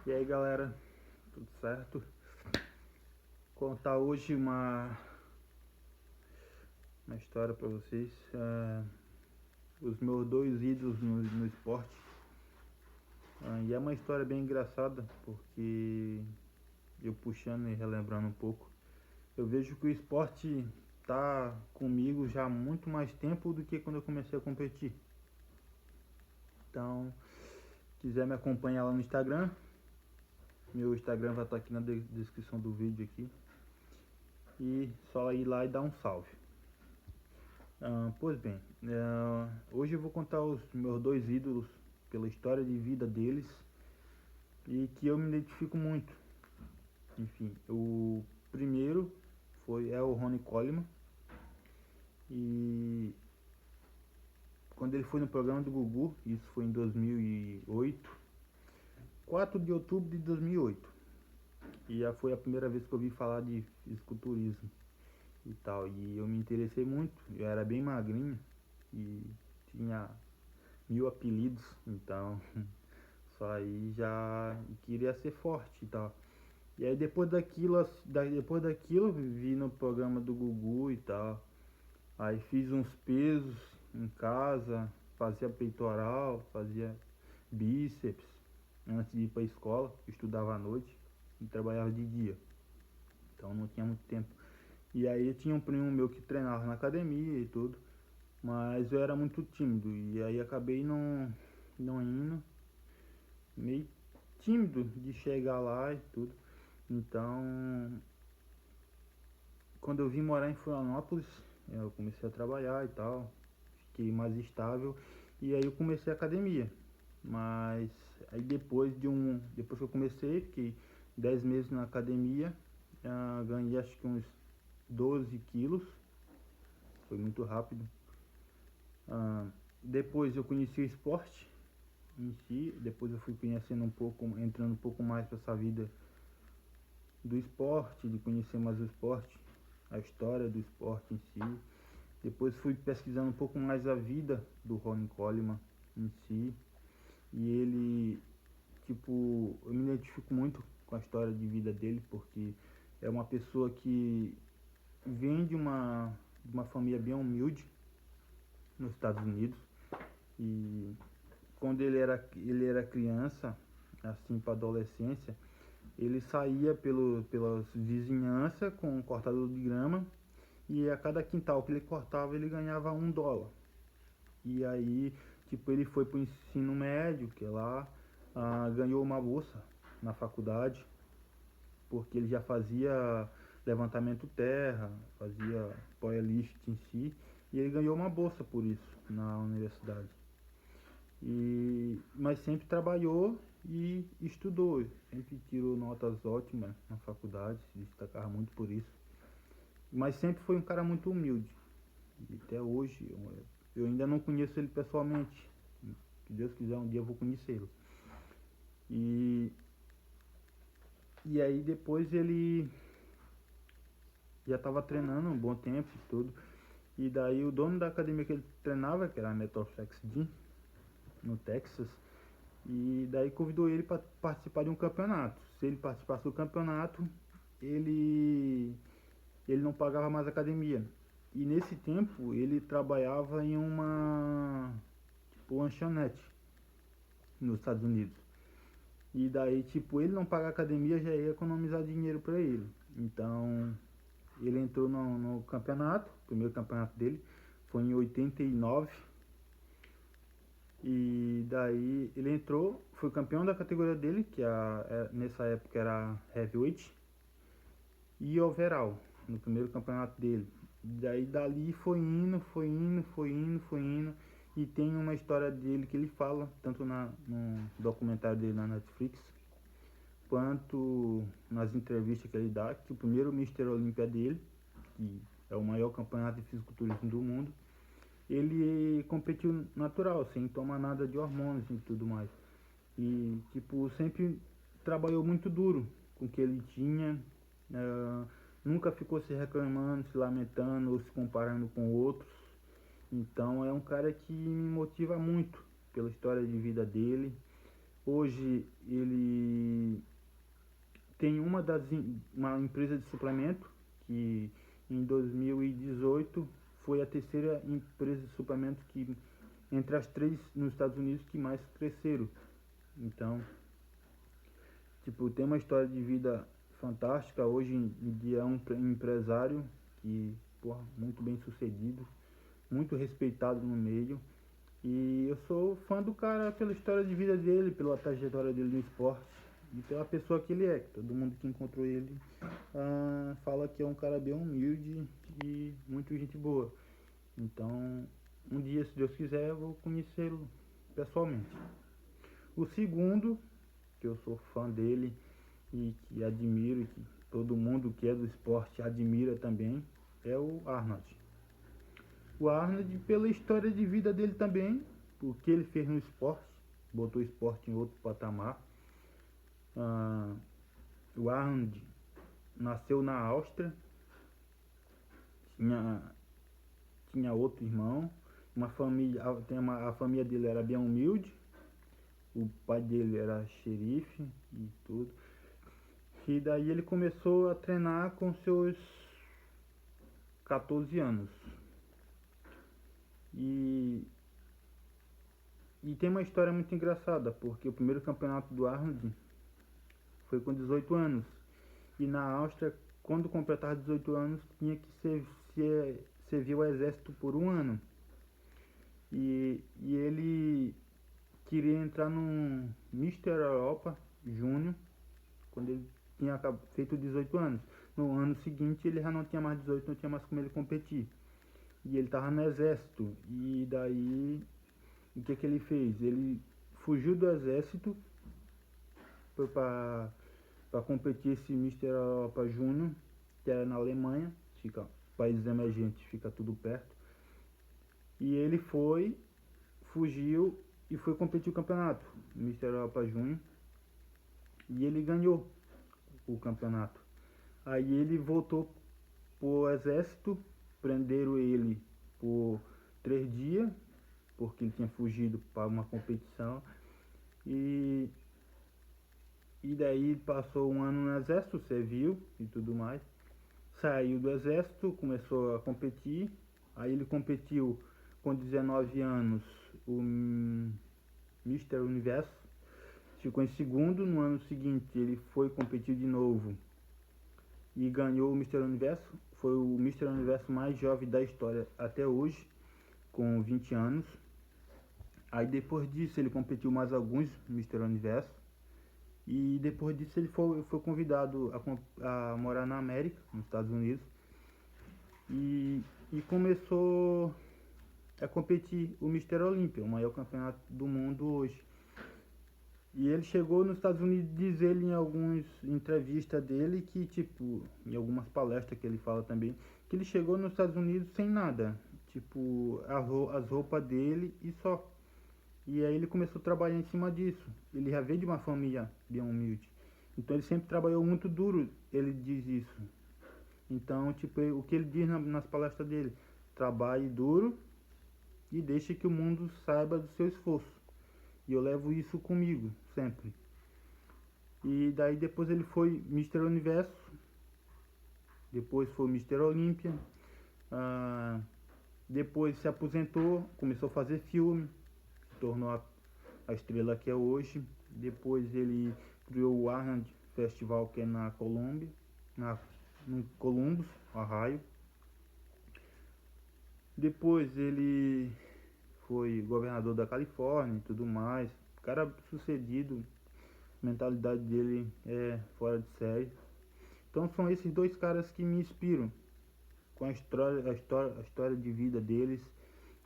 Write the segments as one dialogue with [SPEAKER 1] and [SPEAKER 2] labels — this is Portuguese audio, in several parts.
[SPEAKER 1] E aí galera, tudo certo? Contar hoje uma história pra vocês. Os meus dois ídolos no esporte. E é uma história bem engraçada, porque eu puxando e relembrando um pouco, eu vejo que o esporte tá comigo já há muito mais tempo do que quando eu comecei a competir. Então, quiser me acompanhar lá no Instagram, meu Instagram vai estar aqui na descrição do vídeo aqui. E só ir lá e dar um salve. Pois bem, hoje eu vou contar os meus dois ídolos pela história de vida deles e que eu me identifico muito. Enfim, o primeiro é o Ronnie Coleman, e quando ele foi no programa do Gugu, isso foi em 2008, 4 de outubro de 2008, e já foi a primeira vez que eu ouvi falar de fisiculturismo e tal, e eu me interessei muito. Eu era bem magrinho e tinha 1000 apelidos, então só aí já queria ser forte e tal. E aí depois daquilo vi no programa do Gugu e tal. Aí fiz uns pesos em casa, fazia peitoral, fazia bíceps antes de ir pra escola. Eu estudava à noite e trabalhava de dia, então não tinha muito tempo. E aí tinha um primo meu que treinava na academia e tudo, mas eu era muito tímido e aí acabei não indo, meio tímido de chegar lá e tudo. Então, quando eu vim morar em Florianópolis, eu comecei a trabalhar e tal, fiquei mais estável e aí eu comecei a academia. Mas aí depois que eu comecei, fiquei 10 meses na academia, ganhei acho que uns 12 quilos, foi muito rápido. Ah, Depois eu conheci o esporte em si, depois eu fui conhecendo um pouco, entrando um pouco mais para essa vida do esporte, de conhecer mais o esporte, a história do esporte em si. Depois fui pesquisando um pouco mais a vida do Ronnie Coleman em si. E ele, tipo, eu me identifico muito com a história de vida dele, porque é uma pessoa que vem de uma família bem humilde nos Estados Unidos. E quando ele era criança, assim para adolescência, ele saía pelas vizinhanças com um cortador de grama, e a cada quintal que ele cortava ele ganhava $1. E aí, tipo, ele foi pro ensino médio, que é lá, ganhou uma bolsa na faculdade, porque ele já fazia levantamento terra, fazia powerlift em si, e ele ganhou uma bolsa por isso na universidade. Mas sempre trabalhou e estudou, sempre tirou notas ótimas na faculdade, se destacava muito por isso. Mas sempre foi um cara muito humilde. E até hoje eu ainda não conheço ele pessoalmente. Se Deus quiser, um dia eu vou conhecê-lo. E, e aí depois ele já estava treinando um bom tempo e tudo. E daí o dono da academia que ele treinava, que era a Metal Flex Gym, no Texas, e daí convidou ele para participar de um campeonato. Se ele participasse do campeonato, ele ele não pagava mais academia. E nesse tempo ele trabalhava em uma, tipo, lanchonete nos Estados Unidos. E daí, tipo, ele não pagar academia já ia economizar dinheiro para ele. Então, ele entrou no campeonato, o primeiro campeonato dele foi em 89. E daí ele entrou, foi campeão da categoria dele, que nessa época era heavyweight, e overall, no primeiro campeonato dele. Daí dali foi indo, foi indo, foi indo, foi indo. E tem uma história dele que ele fala, tanto no documentário dele na Netflix, quanto nas entrevistas que ele dá, que o primeiro Mister Olímpia dele, que é o maior campeonato de fisiculturismo do mundo, ele competiu natural, sem tomar nada de hormônios e tudo mais. E, tipo, sempre trabalhou muito duro com o que ele tinha, nunca ficou se reclamando, se lamentando ou se comparando com outros. Então é um cara que me motiva muito pela história de vida dele, Hoje ele tem uma empresa de suplemento que em 2018 foi a terceira empresa de suplemento que entre as três nos Estados Unidos que mais cresceram. Então, tipo, tem uma história de vida fantástica. Hoje em dia é um empresário que, porra, muito bem sucedido, muito respeitado no meio. E eu sou fã do cara pela história de vida dele, pela trajetória dele no esporte e pela pessoa que ele é. Todo mundo que encontrou ele fala que é um cara bem humilde e muito gente boa. Então, um dia, se Deus quiser, eu vou conhecê-lo pessoalmente. O segundo, que eu sou fã dele e que admiro, e que todo mundo que é do esporte admira também, é o Arnold. O Arnold, pela história de vida dele também, o que ele fez no esporte, botou o esporte em outro patamar. O Arnold nasceu na Áustria, tinha, tinha outro irmão, uma família, a família dele era bem humilde, o pai dele era xerife e tudo. E daí ele começou a treinar com seus 14 anos. E tem uma história muito engraçada, porque o primeiro campeonato do Arnold foi com 18 anos. E na Áustria, quando completar 18 anos, tinha que servir o exército por um ano. E ele queria entrar no Mister Europa Júnior, quando ele tinha feito 18 anos. No ano seguinte ele já não tinha mais 18, não tinha mais como ele competir. E ele estava no exército. E daí, o que ele fez? Ele fugiu do exército, foi para competir esse Mister Europa Júnior, que era na Alemanha, fica países emergentes, fica tudo perto. E ele fugiu e foi competir o campeonato, Mister Europa Júnior, e ele ganhou o campeonato. Aí ele voltou pro exército, prenderam ele por 3 dias, porque ele tinha fugido para uma competição. E daí passou um ano no exército, serviu e tudo mais. Saiu do exército, começou a competir. Aí ele competiu com 19 anos o Mister Universo. Ficou em segundo. No ano seguinte ele foi competir de novo e ganhou o Mister Universo. Foi o Mister Universo mais jovem da história até hoje, com 20 anos. Aí depois disso ele competiu mais alguns Mister Universo. E depois disso ele foi convidado a morar na América, nos Estados Unidos. E começou a competir o Mister Olímpia, o maior campeonato do mundo hoje. E ele chegou nos Estados Unidos, diz ele em algumas entrevistas dele, que tipo, em algumas palestras que ele fala também, que ele chegou nos Estados Unidos sem nada, tipo, as roupas dele e só. E aí ele começou a trabalhar em cima disso. Ele já veio de uma família bem humilde. Então ele sempre trabalhou muito duro, ele diz isso. Então, tipo, o que ele diz nas palestras dele, trabalhe duro e deixe que o mundo saiba do seu esforço. E eu levo isso comigo, sempre. E daí depois ele foi Mister Universo, depois foi Mister Olímpia, depois se aposentou, começou a fazer filme, se tornou a estrela que é hoje. Depois ele criou o Arnold Festival, que é na Colômbia, no Columbus, Ohio. Depois ele foi governador da Califórnia e tudo mais. Cara sucedido, a mentalidade dele é fora de série. Então são esses dois caras que me inspiram, com a história de vida deles,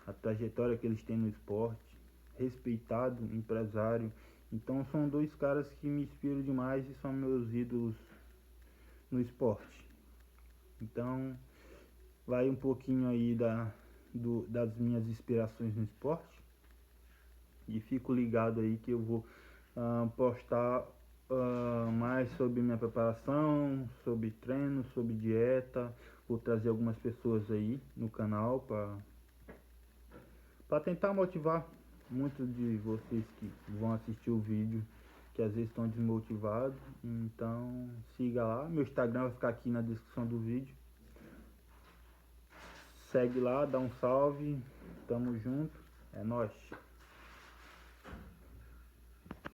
[SPEAKER 1] a trajetória que eles têm no esporte, respeitado, empresário. Então são dois caras que me inspiram demais e são meus ídolos no esporte. Então vai um pouquinho aí das minhas inspirações no esporte. E fico ligado aí que eu vou postar mais sobre minha preparação, sobre treino, sobre dieta. Vou trazer algumas pessoas aí no canal para tentar motivar muitos de vocês que vão assistir o vídeo que às vezes estão desmotivados, então siga lá, meu Instagram vai ficar aqui na descrição do vídeo. Segue lá, dá um salve, tamo junto, é nóis.